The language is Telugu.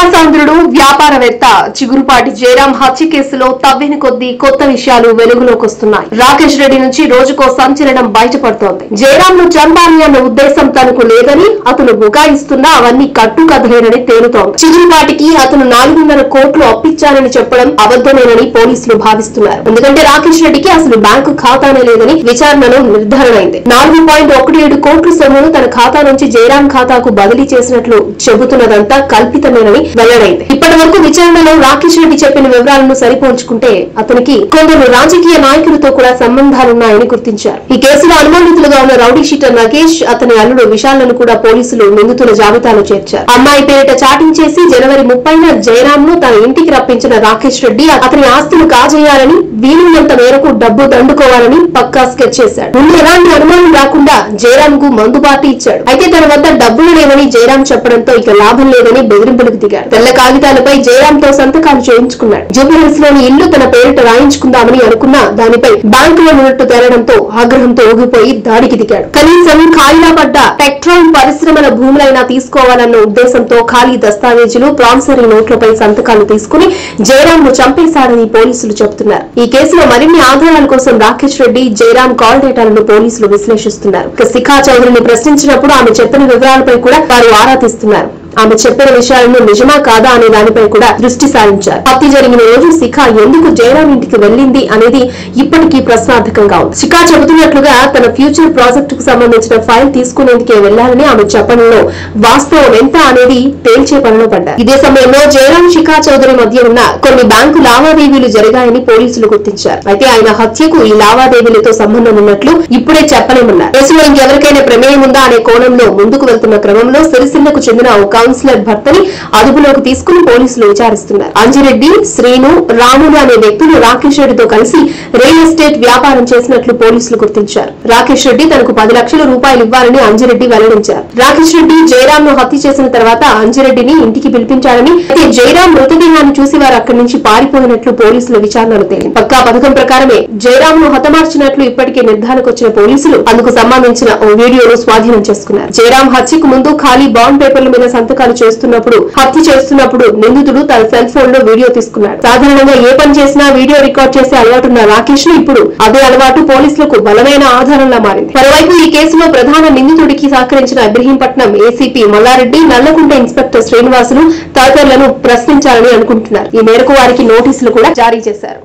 విలాసాంధ్రుడు వ్యాపారవేత్త చిగురుపాటి జయరాం హత్య కేసులో తవ్విన కొద్దీ కొత్త విషయాలు వెలుగులోకి వస్తున్నాయి. రాకేష్ రెడ్డి నుంచి రోజుకో సంచలనం బయటపడుతోంది. జయరాం ను చంపాలి అన్న ఉద్దేశం తనకు లేదని, అతను బుకాయిస్తున్నా అవన్నీ కట్టుకథలేనని తేలుతోంది. చిగురుపాటికి అతను 4.5 కోట్లు అప్పిచ్చానని చెప్పడం అబద్దమేనని పోలీసులు భావిస్తున్నారు. ఎందుకంటే రాకేష్ రెడ్డికి అసలు బ్యాంకు ఖాతానే లేదని విచారణలో నిర్ధారణ అయింది. 4.17 కోట్ల సొమ్మును తన ఖాతా నుంచి జయరాం ఖాతాకు బదిలీ చేసినట్లు చెబుతున్నదంతా కల్పితమేనని వెల్లడైంది. ఇప్పటి వరకు విచారణలో రాకేష్ రెడ్డి చెప్పిన వివరాలను సరిపోల్చుకుంటే అతనికి కొందరు రాజకీయ నాయకులతో కూడా సంబంధాలున్నాయని గుర్తించారు. ఈ కేసులో అనుమానితులుగా ఉన్న రౌడీ షీటర్ నగేష్, అతని అల్లుడు విశాల్ను కూడా పోలీసులు నిందితుల జాబితాలో చేర్చారు. అమ్మాయి పేరిట చాటింగ్ చేసి జనవరి 30న జయరాం ను తన ఇంటికి రప్పించిన రాకేష్ రెడ్డి అతని ఆస్తులు కాజేయాలని, వీలున్నంత మేరకు డబ్బు దండుకోవాలని పక్కా స్కెచ్ చేశాడు. ముందు ఎలాంటి అనుమానం రాకుండా జయరాం కు మందు పార్టీ ఇచ్చాడు. అయితే తన వద్ద డబ్బులు లేవని జయరాం చెప్పడంతో ఇక లాభం లేదని బెదిరింపులకు దిగాడు. తెల్ల కాగితాలపై జయరాంతో సంతకాలు చేయించుకున్నాడు. జూబ్లీహిల్స్ లోని ఇల్లు తన పేరిట రాయించుకుందామని అనుకున్నా దానిపై బ్యాంకులో ఉన్నట్టు తేలడంతో ఆగ్రహంతో ఊగిపోయి దాడికి దిగాడు. కనీసం ఖాళీలా పడ్డ పెట్రోల్ పరిశ్రమల భూములైనా తీసుకోవాలన్న ఉద్దేశంతో ఖాళీ దస్తావేజులు, ప్రామిసరీ నోట్లపై సంతకాలు తీసుకుని జయరాం ను చంపేశాడని పోలీసులు చెబుతున్నారు. ఈ కేసులో మరిన్ని ఆధారాల కోసం రాకేష్ రెడ్డి, జయరాం కాల్ డేటాలను పోలీసులు విశ్లేషిస్తున్నారు. శిఖా చౌదరిని ప్రశ్నించినప్పుడు ఆమె చెప్పిన వివరాలపై కూడా వారు ఆరా తీస్తున్నారు. ఆమె చెప్పిన విషయాలను నిజమా కాదా అనే దానిపై కూడా దృష్టి సారించారు. హత్య జరిగిన రోజు శిఖా ఎందుకు జయరాం ఇంటికి వెళ్లింది అనేది ఇప్పటికీ ప్రశ్నార్థకంగా ఉంది. శిఖా చెబుతున్నట్లుగా తన ఫ్యూచర్ ప్రాజెక్టుకు సంబంధించిన ఫైల్ తీసుకునేందుకే వెళ్లాలని ఆమె చెప్పడంలో వాస్తవం ఎంత అనేది తేల్చే పనిలో పడ్డారు. ఇదే సమయంలో జయరాం, శిఖా చౌదరి మధ్య ఉన్న కొన్ని బ్యాంకు లావాదేవీలు జరిగాయని పోలీసులు గుర్తించారు. అయితే ఆయన హత్యకు ఈ లావాదేవీలతో సంబంధం ఉన్నట్లు ఇప్పుడే చెప్పలేమన్నారు. కేసులో ఇంకెవరికైనా ప్రమేయం ఉందా అనే కోణంలో ముందుకు వెళ్తున్న క్రమంలో సిరిసిల్లకు చెందిన ఒక కౌన్సిలర్ భర్తని అదుపులోకి తీసుకుని పోలీసులు విచారిస్తున్నారు. అంజిరెడ్డి, శ్రీను, రాములు అనే వ్యక్తులు రాకేష్ రెడ్డితో కలిసి రియల్ ఎస్టేట్ వ్యాపారం చేసినట్లు పోలీసులు గుర్తించారు. రాకేష్ రెడ్డి తనకు 10 లక్షల రూపాయలు ఇవ్వాలని అంజిరెడ్డి వెల్లడించారు. రాకేష్ రెడ్డి జయరాం ను హత్య చేసిన తర్వాత అంజిరెడ్డిని ఇంటికి పిలిపించారని, అయితే జయరాం మృతదేహాన్ని చూసి వారు అక్కడి నుంచి పారిపోయినట్లు పోలీసుల విచారణలో తేలింది. పక్కా పథకం ప్రకారమే జయరాం ను హతమార్చినట్లు ఇప్పటికే నిర్ధారణకు వచ్చిన పోలీసులు అందుకు సంబంధించిన ఓ వీడియోను స్వాధీనం చేసుకున్నారు. జయరాం హత్యకు ముందు ఖాళీ బాండ్ పేపర్ల మీద సంతకాలు చేస్తున్నప్పుడు, హత్య చేస్తున్నప్పుడు నిందితుడు తన సెల్ ఫోన్ లో వీడియో తీసుకున్నాడు. సాధారణంగా ఏ పని చేసినా వీడియో రికార్డ్ చేసే అలవాటున్న రాకేష్ ను ఇప్పుడు అదే అలవాటు పోలీసులకు బలమైన ఆధారంలా మారింది. మరోవైపు ఈ కేసులో ప్రధాన నిందితుడికి సహకరించిన ఇబ్రహీంపట్నం ఏసీపీ మల్లారెడ్డి, నల్లకుంట ఇన్స్పెక్టర్ శ్రీనివాసులు తదితరులను ప్రశ్నించాలని అనుకుంటున్నారు. ఈ మేరకు వారికి నోటీసులు కూడా జారీ చేశారు.